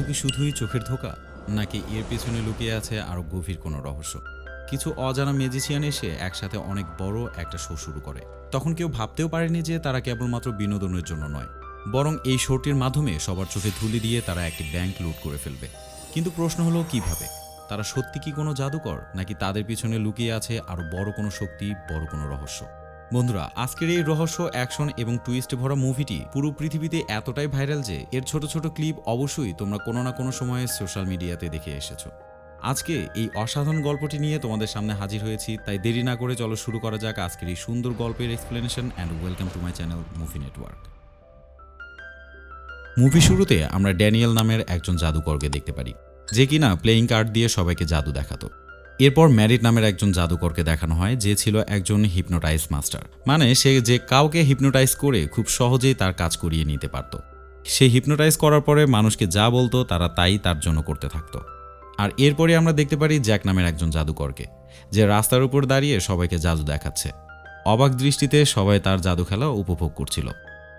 জাদু কি শুধুই চোখের ধোঁকা, নাকি এর পেছনে লুকিয়ে আছে আরও গভীর কোনো রহস্য? কিছু অজানা ম্যাজিশিয়ান এসে একসাথে অনেক বড় একটা শো শুরু করে। তখন কেউ ভাবতেও পারেনি যে তারা কেবলমাত্র বিনোদনের জন্য নয়, বরং এই শোটির মাধ্যমে সবার চোখে ধুলি দিয়ে তারা একটি ব্যাংক লুট করে ফেলবে। কিন্তু প্রশ্ন হলো, কিভাবে? তারা সত্যি কি কোনো জাদুকর, নাকি তাদের পিছনে লুকিয়ে আছে আরও বড় কোনো শক্তি, বড় কোনো রহস্য? বন্ধুরা, আজকের এই রহস্য, অ্যাকশন এবং টুইস্টে ভরা মুভিটি পুরো পৃথিবীতে এতটাই ভাইরাল যে এর ছোট ছোট ক্লিপ অবশ্যই তোমরা কোনো না কোনো সময়ে সোশ্যাল মিডিয়াতে দেখে এসেছো। আজকে এই অসাধারণ গল্পটি নিয়ে তোমাদের সামনে হাজির হয়েছি, তাই দেরি না করে চলো শুরু করা যাক আজকের এই সুন্দর গল্পের explanation. And welcome to my channel movie network. Movie শুরুতে আমরা ড্যানিয়েল নামের একজন জাদুকরকে দেখতে পারি, যে কিনা প্লেয়িং কার্ড দিয়ে সবাইকে জাদু দেখাতো। এরপর ম্যারিট নামের একজন জাদুকরকে দেখানো হয়, যে ছিল একজন হিপনোটাইজ মাস্টার, মানে সে যে কাউকে হিপনোটাইজ করে খুব সহজেই তার কাজ করিয়ে নিতে পারত। সে হিপনোটাইজ করার পরে মানুষকে যা বলতো তারা তাই তার জন্য করতে থাকতো। আর এরপরে আমরা দেখতে পারি জ্যাক নামের একজন জাদুকরকে, যে রাস্তার উপর দাঁড়িয়ে সবাইকে জাদু দেখাচ্ছে। অবাক দৃষ্টিতে সবাই তার জাদু খেলা উপভোগ করছিল।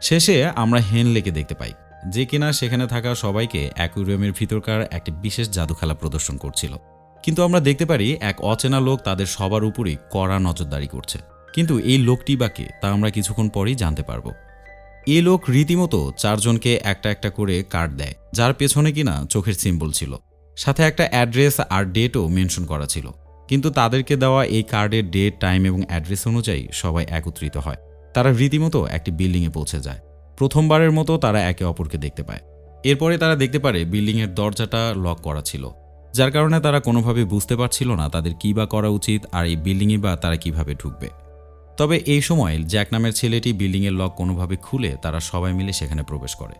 শেষে আমরা হেনলেকে দেখতে পাই, যে কিনা সেখানে থাকা সবাইকে অ্যাকুয়ারিয়ামের ভিতরকার একটি বিশেষ জাদু খেলা প্রদর্শন করছিল। কিন্তু আমরা দেখতে পারি এক অচেনা লোক তাদের সবার উপরেই কড়া নজরদারি করছে। কিন্তু এই লোকটি বা কে, তা আমরা কিছুক্ষণ পরেই জানতে পারব। এই লোক রীতিমতো চারজনকে একটা একটা করে কার্ড দেয়, যার পেছনে কিনা চোখের সিম্বল ছিল, সাথে একটা অ্যাড্রেস আর ডেটও মেনশন করা ছিল। কিন্তু তাদেরকে দেওয়া এই কার্ডের ডেট, টাইম এবং অ্যাড্রেস অনুযায়ী সবাই একত্রিত হয়। তারা রীতিমতো একটি বিল্ডিংয়ে পৌঁছে যায়। প্রথমবারের মতো তারা একে অপরকে দেখতে পায়। এরপরে তারা দেখতে পারে বিল্ডিংয়ের দরজাটা লক করা ছিল, যার কারণে তারা কোনোভাবে বুঝতে পারছিল না তাদের কী বা করা উচিত, আর এই বিল্ডিংয়ে বা তারা কিভাবে ঢুকবে। তবে এই সময় জ্যাক নামের ছেলেটি বিল্ডিংয়ের লক কোনোভাবে খুলে তারা সবাই মিলে সেখানে প্রবেশ করে।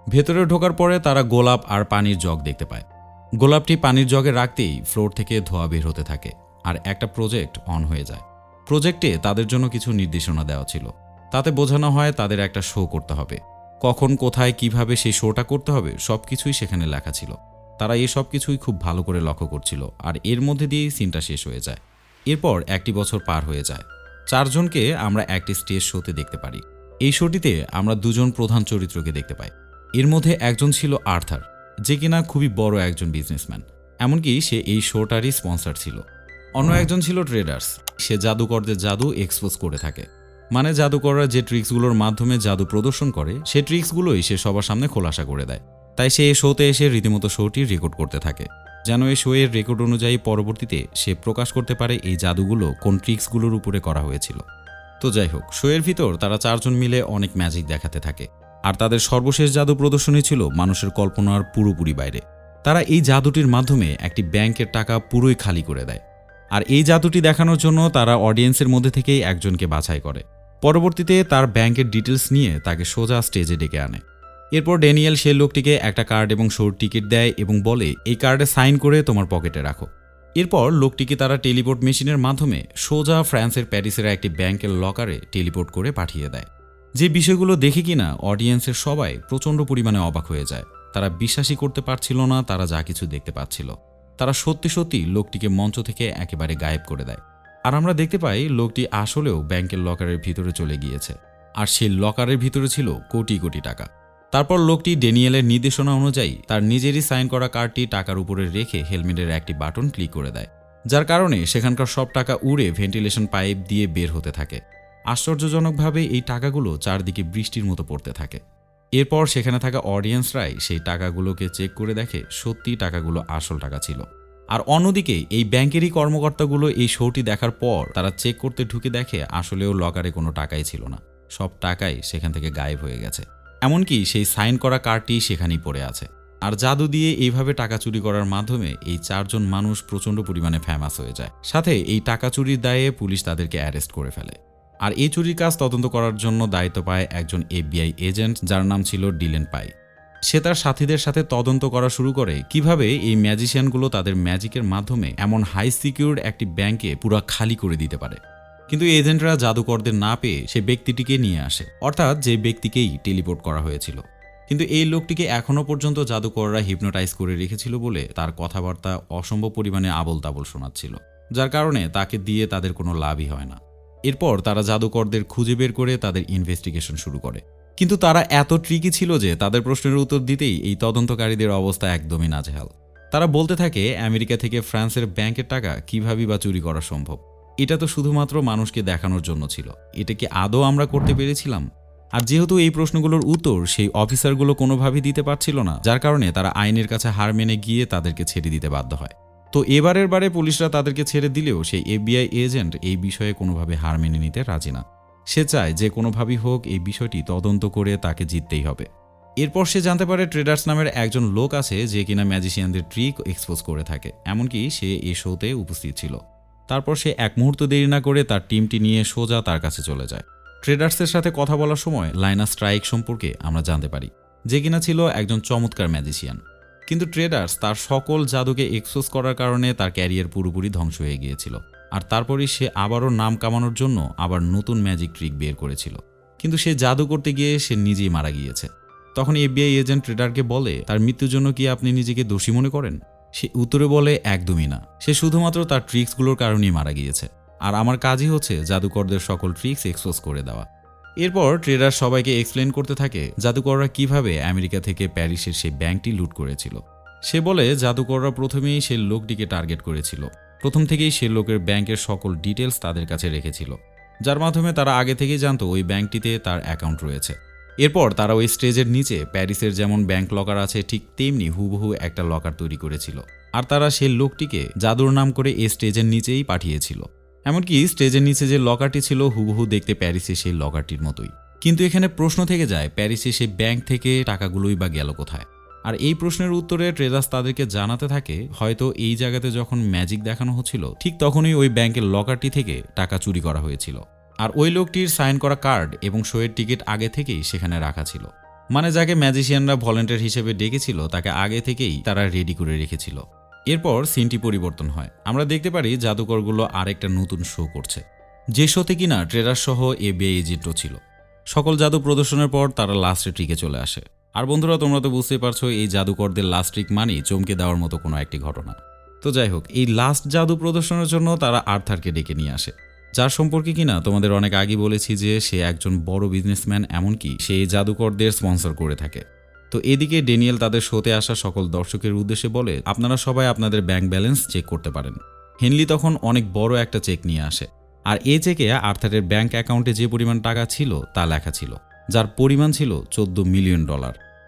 ভেতরে ঢোকার পরে তারা গোলাপ আর পানির জগ দেখতে পায়। গোলাপটি পানির জগে রাখতেই ফ্লোর থেকে ধোঁয়া বের হতে থাকে, আর একটা প্রজেক্ট অন হয়ে যায়। প্রজেক্টে তাদের জন্য কিছু নির্দেশনা দেওয়া ছিল। তাতে বোঝানো হয় তাদের একটা শো করতে হবে। কখন, কোথায়, কিভাবে সেই শোটা করতে হবে সবকিছুই সেখানে লেখা ছিল। তারা এই সব কিছুই খুব ভালো করে লক্ষ্য করছিল, আর এর মধ্যে দিয়েই সিনটা শেষ হয়ে যায়। এরপর একটি বছর পার হয়ে যায়। চারজনকে আমরা একটি স্টেজ শোতে দেখতে পারি। এই শোটিতে আমরা দুজন প্রধান চরিত্রকে দেখতে পাই। এর মধ্যে একজন ছিল আর্থার, যে কিনা খুবই বড় একজন বিজনেসম্যান, এমনকি সে এই শোটারই স্পন্সর ছিল। অন্য একজন ছিল ট্রেডার্স, সে জাদুকরদের জাদু এক্সপোজ করে থাকে, মানে জাদুকররা যে ট্রিক্সগুলোর মাধ্যমে জাদু প্রদর্শন করে সে ট্রিক্সগুলোই সে সবার সামনে খোলাসা করে দেয়। তাই সে এই শোতে এসে রীতিমতো শোটি রেকর্ড করতে থাকে, যেন এই শো এর রেকর্ড অনুযায়ী পরবর্তীতে সে প্রকাশ করতে পারে এই জাদুগুলো কোন ট্রিক্সগুলোর উপরে করা হয়েছিল। তো যাই হোক, শো এর ভিতর তারা চারজন মিলে অনেক ম্যাজিক দেখাতে থাকে, আর তাদের সর্বশেষ জাদু প্রদর্শনী ছিল মানুষের কল্পনার পুরোপুরি বাইরে। তারা এই জাদুটির মাধ্যমে একটি ব্যাংকের টাকা পুরোই খালি করে দেয়। আর এই জাদুটি দেখানোর জন্য তারা অডিয়েন্সের মধ্যে থেকেই একজনকে বাছাই করে। পরবর্তীতে তার ব্যাংকের ডিটেলস নিয়ে তাকে সোজা স্টেজে ডেকে আনে। এরপর ড্যানিয়েল সেই লোকটিকে একটা কার্ড এবং শোর টিকিট দেয় এবং বলে, এই কার্ডে সাইন করে তোমার পকেটে রাখো। এরপর লোকটিকে তারা টেলিপোর্ট মেশিনের মাধ্যমে সোজা ফ্রান্সের প্যারিসের একটি ব্যাংকের লকারে টেলিপোর্ট করে পাঠিয়ে দেয়। যে বিষয়গুলো দেখে কিনা অডিয়েন্সের সবাই প্রচণ্ড পরিমাণে অবাক হয়ে যায়। তারা বিশ্বাসই করতে পারছিল না তারা যা কিছু দেখতে পাচ্ছিল। তারা সত্যি সত্যি লোকটিকে মঞ্চ থেকে একেবারে গায়েব করে দেয়। আর আমরা দেখতে পাই লোকটি আসলেও ব্যাংকের লকারের ভিতরে চলে গিয়েছে, আর সেই লকারের ভিতরে ছিল কোটি কোটি টাকা। তারপর লোকটি ড্যানিয়েলের নির্দেশনা অনুযায়ী তার নিজেরই সাইন করা কার্ডটি টাকার উপরে রেখে হেলমেটের একটি বাটন ক্লিক করে দেয়, যার কারণে সেখানকার সব টাকা উড়ে ভেন্টিলেশন পাইপ দিয়ে বের হতে থাকে। আশ্চর্যজনকভাবে এই টাকাগুলো চারদিকে বৃষ্টির মতো পড়তে থাকে। এরপর সেখানে থাকা অডিয়েন্সরাই সেই টাকাগুলোকে চেক করে দেখে সত্যি টাকাগুলো আসল টাকা ছিল। আর অন্যদিকে এই ব্যাংকেরই কর্মকর্তাগুলো এই শোটি দেখার পর তারা চেক করতে ঢুকে দেখে আসলেও লকারে কোনো টাকাই ছিল না, সব টাকাই সেখান থেকে গায়েব হয়ে গেছে। এমনকি সেই সাইন করা কার্ডটি সেখানেই পড়ে আছে। আর জাদু দিয়ে এইভাবে টাকা চুরি করার মাধ্যমে এই চারজন মানুষ প্রচণ্ড পরিমাণে ফেমাস হয়ে যায়। সাথে এই টাকা চুরির দায়ে পুলিশ তাদেরকে অ্যারেস্ট করে ফেলে। আর এই চুরির কাজ তদন্ত করার জন্য দায়িত্ব পায় একজন FBI এজেন্ট, যার নাম ছিল ডিলেন পাই। সে তার সাথীদের সাথে তদন্ত করা শুরু করে কিভাবে এই ম্যাজিশিয়ানগুলো তাদের ম্যাজিকের মাধ্যমে এমন হাই সিকিউরড একটি ব্যাংকে পুরো খালি করে দিতে পারে। কিন্তু এজেন্টরা জাদুকরদের না পেয়ে সে ব্যক্তিটিকে নিয়ে আসে, অর্থাৎ যে ব্যক্তিকেই টেলিপোর্ট করা হয়েছিল। কিন্তু এই লোকটিকে এখনও পর্যন্ত জাদুকররা হিপনোটাইজ করে রেখেছিল বলে তার কথাবার্তা অসম্ভব পরিমাণে আবল তাবল শোনাচ্ছিল, যার কারণে তাকে দিয়ে তাদের কোনো লাভই হয় না। এরপর তারা জাদুকরদের খুঁজে বের করে তাদের ইনভেস্টিগেশন শুরু করে। কিন্তু তারা এত ট্রিকি ছিল যে তাদের প্রশ্নের উত্তর দিতেই এই তদন্তকারীদের অবস্থা একদমই নাজেহাল। তারা বলতে থাকে আমেরিকা থেকে ফ্রান্সের ব্যাংকের টাকা কিভাবে বা চুরি করা সম্ভব। এটা তো শুধুমাত্র মানুষকে দেখানোর জন্য ছিল, এটা কি আদৌ আমরা করতে পেরেছিলাম? আর যেহেতু এই প্রশ্নগুলোর উত্তর সেই অফিসারগুলো কোনোভাবেই দিতে পারছিল না, যার কারণে তারা আইনের কাছে হার মেনে গিয়ে তাদেরকে ছেড়ে দিতে বাধ্য হয়। তো এবারের বারে পুলিশরা তাদেরকে ছেড়ে দিলেও সেই এফবিআই এজেন্ট এই বিষয়ে কোনোভাবে হার মেনে নিতে রাজি না। সে চায় যে কোনোভাবেই হোক এই বিষয়টি তদন্ত করে তাকে জিততেই হবে। এরপর সে জানতে পারে ট্রেডার্স নামের একজন লোক আছে যে কিনা ম্যাজিশিয়ানদের ট্রিক এক্সপোজ করে থাকে, এমনকি সে এই শোতে উপস্থিত ছিল। তারপর সে এক মুহূর্ত দেরি না করে তার টিমটি নিয়ে সোজা তার কাছে চলে যায়। ট্রেডার্সের সাথে কথা বলার সময় লাইনা স্ট্রাইক সম্পর্কে আমরা জানতে পারি, যে কিনা ছিল একজন চমৎকার ম্যাজিশিয়ান। কিন্তু ট্রেডার্স তার সকল জাদুকে এক্সপোজ করার কারণে তার ক্যারিয়ার পুরোপুরি ধ্বংস হয়ে গিয়েছিল। আর তারপরই সে আবারও নাম কামানোর জন্য আবার নতুন ম্যাজিক ট্রিক বের করেছিল, কিন্তু সে জাদু করতে গিয়ে সে নিজেই মারা গিয়েছে। তখন এফবিআই এজেন্ট ট্রেডারকে বলে, তার মৃত্যুর জন্য কি আপনি নিজেকে দোষী মনে করেন? সে উত্তরে বলে, একদমই না, সে শুধুমাত্র তার ট্রিক্সগুলোর কারণেই মারা গিয়েছে, আর আমার কাজই হচ্ছে জাদুকরদের সকল ট্রিক্স এক্সপোজ করে দেওয়া। এরপর ট্রেডার সবাইকে এক্সপ্লেন করতে থাকে জাদুকররা কিভাবে আমেরিকা থেকে প্যারিসের সেই ব্যাংকটি লুট করেছিল। সে বলে জাদুকররা প্রথমেই সেই লোকটিকে টার্গেট করেছিল, প্রথম থেকেই সে লোকের ব্যাংকের সকল ডিটেলস তাদের কাছে রেখেছিল, যার মাধ্যমে তারা আগে থেকেই জানতো ওই ব্যাংকটিতে তার অ্যাকাউন্ট রয়েছে। এরপর তারা ওই স্টেজের নিচে প্যারিসের যেমন ব্যাংক লকার আছে ঠিক তেমনি হুবহু একটা লকার তৈরি করেছিল, আর তারা সেই লোকটিকে জাদুর নাম করে এই স্টেজের নিচেই পাঠিয়েছিল। এমনকি স্টেজের নিচে যে লকারটি ছিল হুবহু দেখতে প্যারিসে সেই লকারটির মতোই। কিন্তু এখানে প্রশ্ন থেকে যায়, প্যারিসে সেই ব্যাংক থেকে টাকাগুলোই বা গেল কোথায়? আর এই প্রশ্নের উত্তরে ট্রেডার্স তাদেরকে জানাতে থাকে, হয়তো এই জায়গাতে যখন ম্যাজিক দেখানো হচ্ছিল ঠিক তখনই ওই ব্যাংকের লকারটি থেকে টাকা চুরি করা হয়েছিল, আর ওই লোকটির সাইন করা কার্ড এবং শোয়ের টিকিট আগে থেকেই সেখানে রাখা ছিল। মানে যাকে ম্যাজিশিয়ানরা ভলেন্টিয়ার হিসেবে ডেকেছিল তাকে আগে থেকেই তারা রেডি করে রেখেছিল। এরপর সিনটি পরিবর্তন হয়, আমরা দেখতে পারি জাদুকরগুলো আরেকটা নতুন শো করছে, যে শোতে কিনা ট্রেডার সহ এফবিআই এজেন্টও ছিল। সকল জাদু প্রদর্শনের পর তারা লাস্টে ট্রিকে চলে আসে। আর বন্ধুরা, তোমরা তো বুঝতেই পারছো এই জাদুকরদের লাস্ট ট্রিক মানেই চমকে দেওয়ার মতো কোনো একটি ঘটনা। তো যাই হোক, এই লাস্ট জাদু প্রদর্শনের জন্য তারা আর্থারকে ডেকে নিয়ে আসে, যার সম্পর্কে কিনা তোমাদের অনেক আগে বলেছি যে সে একজন বড় বিজনেসম্যান, এমনকি সে এই জাদুকরদের স্পন্সর করে থাকে। তো এদিকে ড্যানিয়েল তাদের শোতে আসা সকল দর্শকের উদ্দেশ্যে বলে, আপনারা সবাই আপনাদের ব্যাংক ব্যালেন্স চেক করতে পারেন। হেনলি তখন অনেক বড় একটা চেক নিয়ে আসে, আর এই চেকে আর্থারের ব্যাংক অ্যাকাউন্টে যে পরিমাণ টাকা ছিল তা লেখা ছিল, যার পরিমাণ ছিল $14 মিলিয়ন।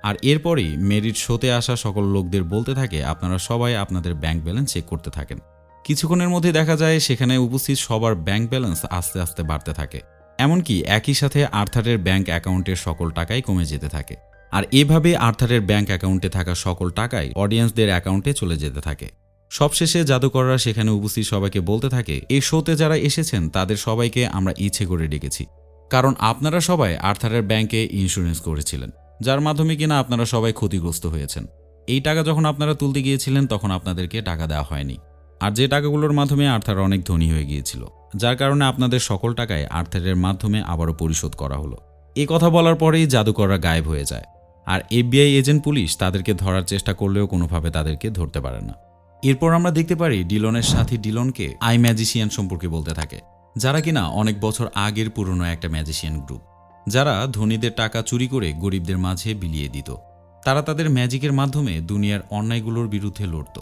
আর এরপরেই মেরিট শোতে আসা সকল লোকদের বলতে থাকে, আপনারা সবাই আপনাদের ব্যাংক ব্যালেন্স চেক করতে থাকেন। কিছুক্ষণের মধ্যে দেখা যায় সেখানে উপস্থিত সবার ব্যাংক ব্যালেন্স আস্তে আস্তে বাড়তে থাকে, এমনকি একই সাথে আর্থারের ব্যাংক অ্যাকাউন্টের সকল টাকাই কমে যেতে থাকে। আর এভাবে আর্থারের ব্যাংক অ্যাকাউন্টে থাকা সকল টাকাই অডিয়েন্সদের অ্যাকাউন্টে চলে যেতে থাকে। সবশেষে জাদুকররা সেখানে উপস্থিত সবাইকে বলতে থাকে, এই শোতে যারা এসেছেন তাদের সবাইকে আমরা ইচ্ছে করে ডেকেছি, কারণ আপনারা সবাই আর্থারের ব্যাংকে ইন্স্যুরেন্স করেছিলেন, যার মাধ্যমে কিনা আপনারা সবাই ক্ষতিগ্রস্ত হয়েছেন। এই টাকা যখন আপনারা তুলতে গিয়েছিলেন তখন আপনাদেরকে টাকা দেওয়া হয়নি, আর যে টাকাগুলোর মাধ্যমে আর্থার অনেক ধনী হয়ে গিয়েছিল, যার কারণে আপনাদের সকল টাকায় আর্থারের মাধ্যমে আবারও পরিশোধ করা হলো। এই কথা বলার পরেই জাদুকররা গায়েব হয়ে যায়, আর এফবিআই এজেন্ট পুলিশ তাদেরকে ধরার চেষ্টা করলেও কোনোভাবে তাদেরকে ধরতে পারে না। এরপর আমরা দেখতে পারি ডিলনের সাথী ডিলনকে আই ম্যাজিশিয়ান সম্পর্কে বলতে থাকে, যারা কিনা অনেক বছর আগের পুরনো একটা ম্যাজিশিয়ান গ্রুপ, যারা ধনীদের টাকা চুরি করে গরিবদের মাঝে বিলিয়ে দিত। তারা তাদের ম্যাজিকের মাধ্যমে দুনিয়ার অন্যায়গুলোর বিরুদ্ধে লড়ত।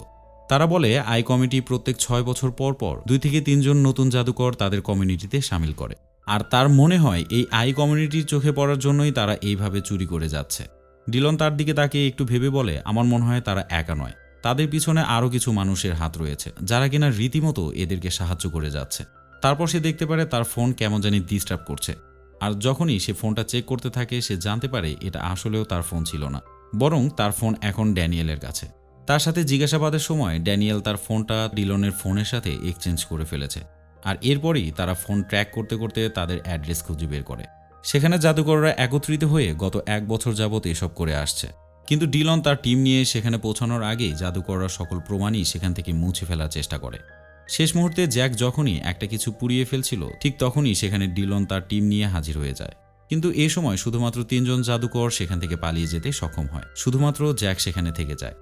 তারা বলে আই কমিটি প্রত্যেক 6 বছর পর পর 2 থেকে 3 জন নতুন জাদুকর তাদের কমিউনিটিতে সামিল করে, আর তার মনে হয় এই আই কমিউনিটির চোখে পড়ার জন্যই তারা এইভাবে চুরি করে যাচ্ছে। ডিলন তার দিকে তাকিয়ে একটু ভেবে বলে, আমার মনে হয় তারা একা নয়, তাদের পিছনে আরও কিছু মানুষের হাত রয়েছে যারা কিনা রীতিমতো এদেরকে সাহায্য করে যাচ্ছে। তারপর সে দেখতে পারে তার ফোন কেমন জানি ডিস্টার্ব করছে, আর যখনই সে ফোনটা চেক করতে থাকে সে জানতে পারে এটা আসলেও তার ফোন ছিল না, বরং তার ফোন এখন ড্যানিয়েলের কাছে। তার সাথে জিজ্ঞাসাবাদের সময় ড্যানিয়েল তার ফোনটা ডিলনের ফোনের সাথে এক্সচেঞ্জ করে ফেলেছে, আর এরপরই তারা ফোন ট্র্যাক করতে করতে তাদের অ্যাড্রেস খুঁজে বের করে। সেখানে জাদুকররা একত্রিত হয়ে গত 1 বছর যাবৎ এসব করে আসছে, কিন্তু ডিলন তার টিম নিয়ে সেখানে পৌঁছানোর আগেই জাদুকররা সকল প্রমাণই সেখান থেকে মুছে ফেলার চেষ্টা করে। শেষ মুহূর্তে জ্যাক যখনই একটা কিছু পুড়িয়ে ফেলছিল ঠিক তখনই সেখানে ডিলন তার টিম নিয়ে হাজির হয়ে যায়, কিন্তু এই সময় শুধুমাত্র 3 জন জাদুকর সেখান থেকে পালিয়ে যেতে সক্ষম হয়, শুধুমাত্র জ্যাক সেখানে থেকে যায়।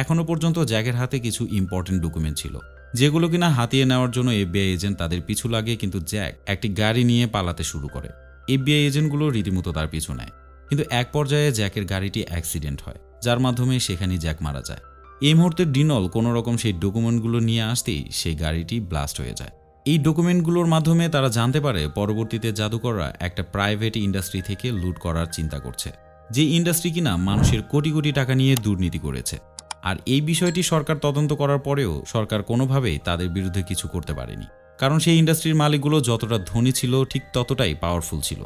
এখনও পর্যন্ত জ্যাকের হাতে কিছু ইম্পর্টেন্ট ডকুমেন্ট ছিল, যেগুলো কিনা হাতিয়ে নেওয়ার জন্য এফবিআই এজেন্ট তাদের পিছু লাগে, কিন্তু জ্যাক একটি গাড়ি নিয়ে পালাতে শুরু করে। এফবিআই এজেন্টগুলো রীতিমতো তার পিছু নেয়। কিন্তু এক পর্যায়ে জ্যাকের গাড়িটি অ্যাক্সিডেন্ট হয়, যার মাধ্যমে সেখানেই জ্যাক মারা যায়। এই মুহূর্তে ডিনল কোনো রকম সেই ডকুমেন্টগুলো নিয়ে আসতেই সেই গাড়িটি ব্লাস্ট হয়ে যায়। এই ডকুমেন্টগুলোর মাধ্যমে তারা জানতে পারে পরবর্তীতে জাদুকররা একটা প্রাইভেট ইন্ডাস্ট্রি থেকে লুট করার চিন্তা করছে, যে ইন্ডাস্ট্রি কিনা মানুষের কোটি কোটি টাকা নিয়ে দুর্নীতি করেছে। আর এই বিষয়টি সরকার তদন্ত করার পরেও সরকার কোনোভাবেই তাদের বিরুদ্ধে কিছু করতে পারেনি, কারণ সেই ইন্ডাস্ট্রির মালিকগুলো যতটা ধনী ছিল ঠিক ততটাই পাওয়ারফুল ছিল।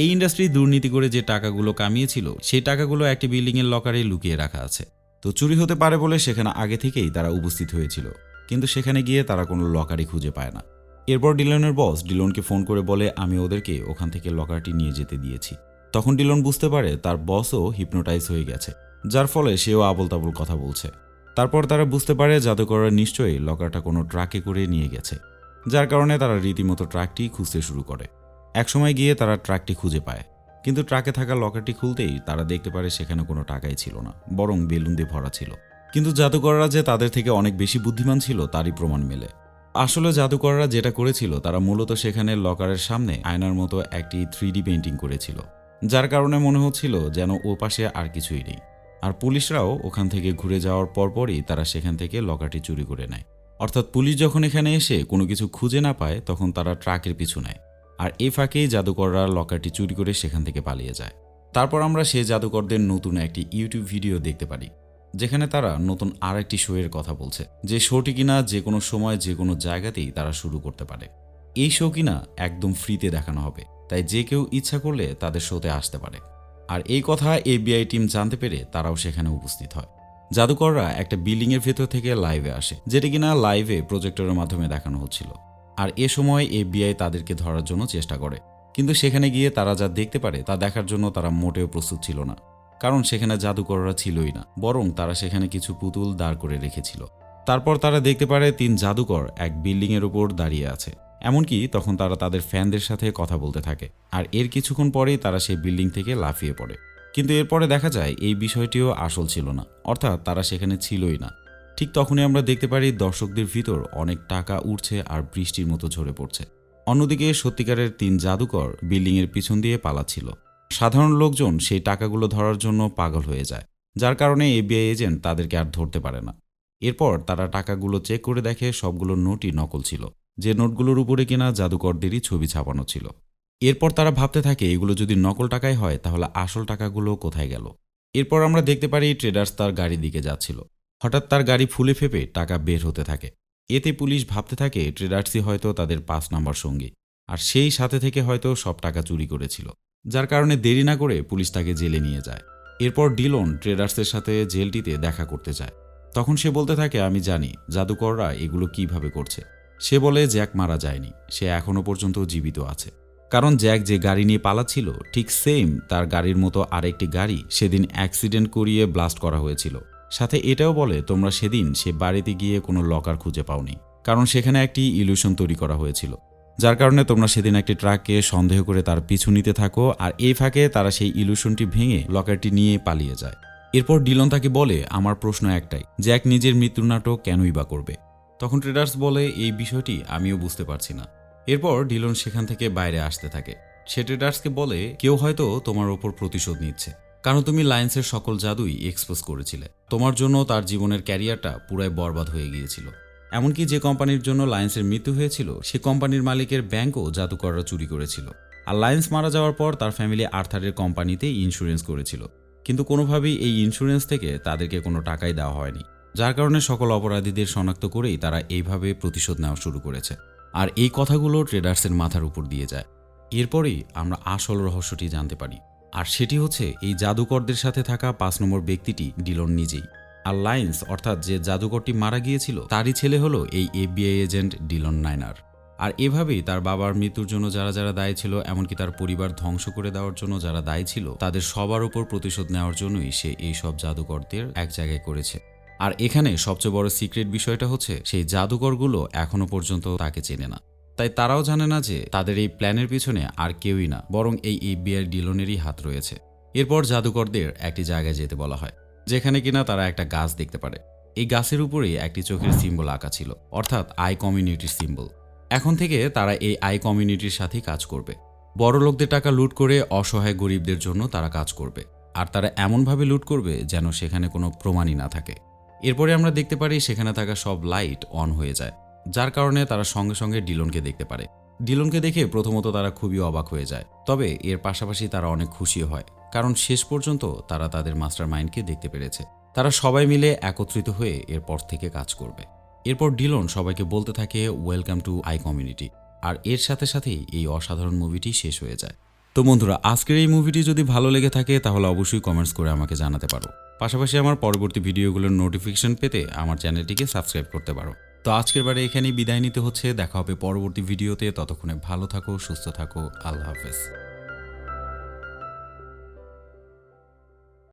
এই ইন্ডাস্ট্রি দুর্নীতি করে যে টাকাগুলো কামিয়েছিল সেই টাকাগুলো একটি বিল্ডিংয়ের লকারে লুকিয়ে রাখা আছে। তো চুরি হতে পারে বলে সেখানে আগে থেকেই তারা উপস্থিত হয়েছিল, কিন্তু সেখানে গিয়ে তারা কোনো লকারই খুঁজে পায় না। এরপর ডিলনের বস ডিলনকে ফোন করে বলে, আমি ওদেরকে ওখান থেকে লকারটি নিয়ে যেতে দিয়েছি। তখন ডিলন বুঝতে পারে তার বসও হিপনোটাইজ হয়ে গেছে, যার ফলে সেও আবোল তাবোল কথা বলছে। তারপর তারা বুঝতে পারে জাদুকররা নিশ্চয়ই লকারটা কোনো ট্রাকে করে নিয়ে গেছে, যার কারণে তারা রীতিমতো ট্রাকটি খুঁজতে শুরু করে। একসময় গিয়ে তারা ট্রাকটি খুঁজে পায়, কিন্তু ট্রাকে থাকা লকারটি খুলতেই তারা দেখতে পারে সেখানে কোনো টাকাই ছিল না, বরং বেলুন দিয়ে ভরা ছিল। কিন্তু জাদুকররা যে তাদের থেকে অনেক বেশি বুদ্ধিমান ছিল তারই প্রমাণ মেলে। আসলে জাদুকররা যেটা করেছিল, তারা মূলত সেখানে লকারের সামনে আয়নার মতো একটি 3D পেইন্টিং করেছিল, যার কারণে মনে হচ্ছিল যেন ও পাশে আর কিছুই নেই। আর পুলিশরাও ওখান থেকে ঘুরে যাওয়ার পরপরই তারা সেখান থেকে লকারটি চুরি করে নেয়। অর্থাৎ পুলিশ যখন এখানে এসে কোনো কিছু খুঁজে না পায়, তখন তারা ট্রাকের পিছু নেয়। আর এই ফাঁকেই জাদুকররা লকারটি চুরি করে সেখান থেকে পালিয়ে যায়। তারপর আমরা সেই জাদুকরদের নতুন একটি ইউটিউব ভিডিও দেখতে পারি, যেখানে তারা নতুন আর একটি শো এর কথা বলছে, যে শোটি কিনা যে কোনো সময় যে কোনো জায়গাতেই তারা শুরু করতে পারে। এই শো কিনা একদম ফ্রিতে দেখানো হবে, তাই যে কেউ ইচ্ছা করলে তাদের শোতে আসতে পারে। আর এই কথা এফবিআই টিম জানতে পেরে তারাও সেখানে উপস্থিত হয়। জাদুকররা একটা বিল্ডিংয়ের ভেতর থেকে লাইভে আসে, যেটি কিনা লাইভে প্রজেক্টরের মাধ্যমে দেখানো হচ্ছিল। আর এ সময় এফবিআই তাদেরকে ধরার জন্য চেষ্টা করে, কিন্তু সেখানে গিয়ে তারা যা দেখতে পারে তা দেখার জন্য তারা মোটেও প্রস্তুত ছিল না, কারণ সেখানে জাদুকররা ছিলই না, বরং তারা সেখানে কিছু পুতুল দাঁড় করে রেখেছিল। তারপর তারা দেখতে পারে 3 জাদুকর এক বিল্ডিংয়ের উপর দাঁড়িয়ে আছে। এমনকি তখন তারা তাদের ফ্যানদের সাথে কথা বলতে থাকে, আর এর কিছুক্ষণ পরেই তারা সেই বিল্ডিং থেকে লাফিয়ে পড়ে। কিন্তু এরপরে দেখা যায় এই বিষয়টিও আসল ছিল না, অর্থাৎ তারা সেখানে ছিলই না। ঠিক তখনই আমরা দেখতে পারি দর্শকদের ভিতর অনেক টাকা উঠছে আর বৃষ্টির মতো ঝরে পড়ছে। অন্যদিকে সত্যিকারের 3 জাদুকর বিল্ডিংয়ের পিছন দিয়ে পালাচ্ছিল। সাধারণ লোকজন সেই টাকাগুলো ধরার জন্য পাগল হয়ে যায়, যার কারণে এফবিআই এজেন্ট তাদেরকে আর ধরতে পারে না। এরপর তারা টাকাগুলো চেক করে দেখে সবগুলো নোটই নকল ছিল, যে নোটগুলোর উপরে কিনা জাদুকরদেরই ছবি ছাপানো ছিল। এরপর তারা ভাবতে থাকে এগুলো যদি নকল টাকাই হয় তাহলে আসল টাকাগুলো কোথায় গেল। এরপর আমরা দেখতে পারি ট্রেডার্স তার গাড়ির দিকে যাচ্ছিল। হঠাৎ তার গাড়ি ফুলে ফেপে টাকা বের হতে থাকে। এতে পুলিশ ভাবতে থাকে ট্রেডার্সই হয়তো তাদের 5 নাম্বার সঙ্গী, আর সেই সাথে থেকে হয়তো সব টাকা চুরি করেছিল, যার কারণে দেরি না করে পুলিশ তাকে জেলে নিয়ে যায়। এরপর ডিলন ট্রেডার্সের সাথে জেলটিতে দেখা করতে যায়। তখন সে বলতে থাকে, আমি জানি জাদুকররা এগুলো কিভাবে করছে। সে বলে জ্যাক মারা যায়নি, সে এখনো পর্যন্ত জীবিত আছে, কারণ জ্যাক যে গাড়ি নিয়ে পালাচ্ছিল ঠিক সেম তার গাড়ির মতো আরেকটি গাড়ি সেদিন অ্যাক্সিডেন্ট করিয়ে ব্লাস্ট করা হয়েছিল। সাথে এটাও বলে তোমরা সেদিন সে বাড়িতে গিয়ে কোনো লকার খুঁজে পাওনি, কারণ সেখানে একটি ইলিউশন তৈরি করা হয়েছিল, যার কারণে তোমরা সেদিন একটি ট্রাককে সন্দেহ করে তার পিছু নিতে থাকো, আর এই ফাঁকে তারা সেই ইলিউশনটি ভেঙে লকারটি নিয়ে পালিয়ে যায়। এরপর ডিলন তাকে বলে, আমার প্রশ্ন একটাই, জ্যাক নিজের মৃত্যুর নাটক কেনই বা করবে? তখন ট্রেডার্স বলে, এই বিষয়টি আমিও বুঝতে পারছি না। এরপর ডিলন সেখান থেকে বাইরে আসতে থাকে। সে ট্রেডার্সকে বলে, কেউ হয়তো তোমার ওপর প্রতিশোধ নিচ্ছে, কারণ তুমি লায়েন্সের সকল জাদুই এক্সপোজ করেছিলে। তোমার জন্য তার জীবনের ক্যারিয়ারটা পুরাই বরবাদ হয়ে গিয়েছিল। এমনকি যে কোম্পানির জন্য লায়েন্সের মৃত্যু হয়েছিল সে কোম্পানির মালিকের ব্যাংকও জাদুকররা চুরি করেছিল। আর লায়েন্স মারা যাওয়ার পর তার ফ্যামিলি আর্থারের কোম্পানিতে ইন্স্যুরেন্স করেছিল, কিন্তু কোনোভাবেই এই ইন্স্যুরেন্স থেকে তাদেরকে কোনো টাকাই দেওয়া হয়নি, যার কারণে সকল অপরাধীদের শনাক্ত করেই তারা এইভাবে প্রতিশোধ নেওয়া শুরু করেছে। আর এই কথাগুলো ট্রেডার্সের মাথার উপর দিয়ে যায়। এরপরেই আমরা আসল রহস্যটি জানতে পারি, আর সেটি হচ্ছে এই জাদুকরদের সাথে থাকা 5 নম্বর ব্যক্তিটি ডিলন নিজেই। আর লায়েন্স অর্থাৎ যে জাদুকরটি মারা গিয়েছিল তারই ছেলে হলো এই এফবিআই এজেন্ট ডিলন নাইনার। আর এভাবেই তার বাবার মৃত্যুর জন্য যারা যারা দায়ী ছিল, এমনকি তার পরিবার ধ্বংস করে দেওয়ার জন্য যারা দায়ী ছিল, তাদের সবার উপর প্রতিশোধ নেওয়ার জন্যই সে এই সব জাদুকরদের এক জায়গায় করেছে। আর এখানে সবচেয়ে বড় সিক্রেট বিষয়টা হচ্ছে সেই জাদুকরগুলো এখনো পর্যন্ত তাকে চেনে না, তাই তারাও জানে না যে তাদের এই প্ল্যানের পিছনে আর কেউই না, বরং এই এফবিআই ডিলনেরই হাত রয়েছে। এরপর জাদুকরদের একটি জায়গায় যেতে বলা হয়, যেখানে কিনা তারা একটা গাছ দেখতে পারে। এই গাছের উপরেই একটি চোখের সিম্বল আঁকা ছিল, অর্থাৎ আই কমিউনিটির সিম্বল। এখন থেকে তারা এই আই কমিউনিটির সাথেই কাজ করবে। বড় লোকদের টাকা লুট করে অসহায় গরিবদের জন্য তারা কাজ করবে, আর তারা এমনভাবে লুট করবে যেন সেখানে কোনো প্রমাণই না থাকে। এরপরে আমরা দেখতে পারি সেখানে থাকা সব লাইট অন হয়ে যায়, যার কারণে তারা সঙ্গে সঙ্গে ডিলনকে দেখতে পারে। ডিলনকে দেখে প্রথমত তারা খুবই অবাক হয়ে যায়, তবে এর পাশাপাশি তারা অনেক খুশিও হয়, কারণ শেষ পর্যন্ত তারা তাদের মাস্টার মাইন্ডকে দেখতে পেরেছে। তারা সবাই মিলে একত্রিত হয়ে এরপর থেকে কাজ করবে। এরপর ডিলন সবাইকে বলতে থাকে ওয়েলকাম টু আই কমিউনিটি, আর এর সাথে সাথেই এই অসাধারণ মুভিটি শেষ হয়ে যায়। তো বন্ধুরা, আজকের এই মুভিটি যদি ভালো লেগে থাকে তাহলে অবশ্যই কমেন্টস করে আমাকে জানাতে পারো। পাশাপাশি আমার পরবর্তী ভিডিওগুলোর নোটিফিকেশন পেতে আমার চ্যানেলটিকে সাবস্ক্রাইব করতে পারো। তো আজকের বারে এখানেই বিদায় নিতে হচ্ছে। দেখা হবে পরবর্তী ভিডিওতে। ততক্ষণে ভালো থাকো, সুস্থ থাকো। আল্লাহ হাফেজ।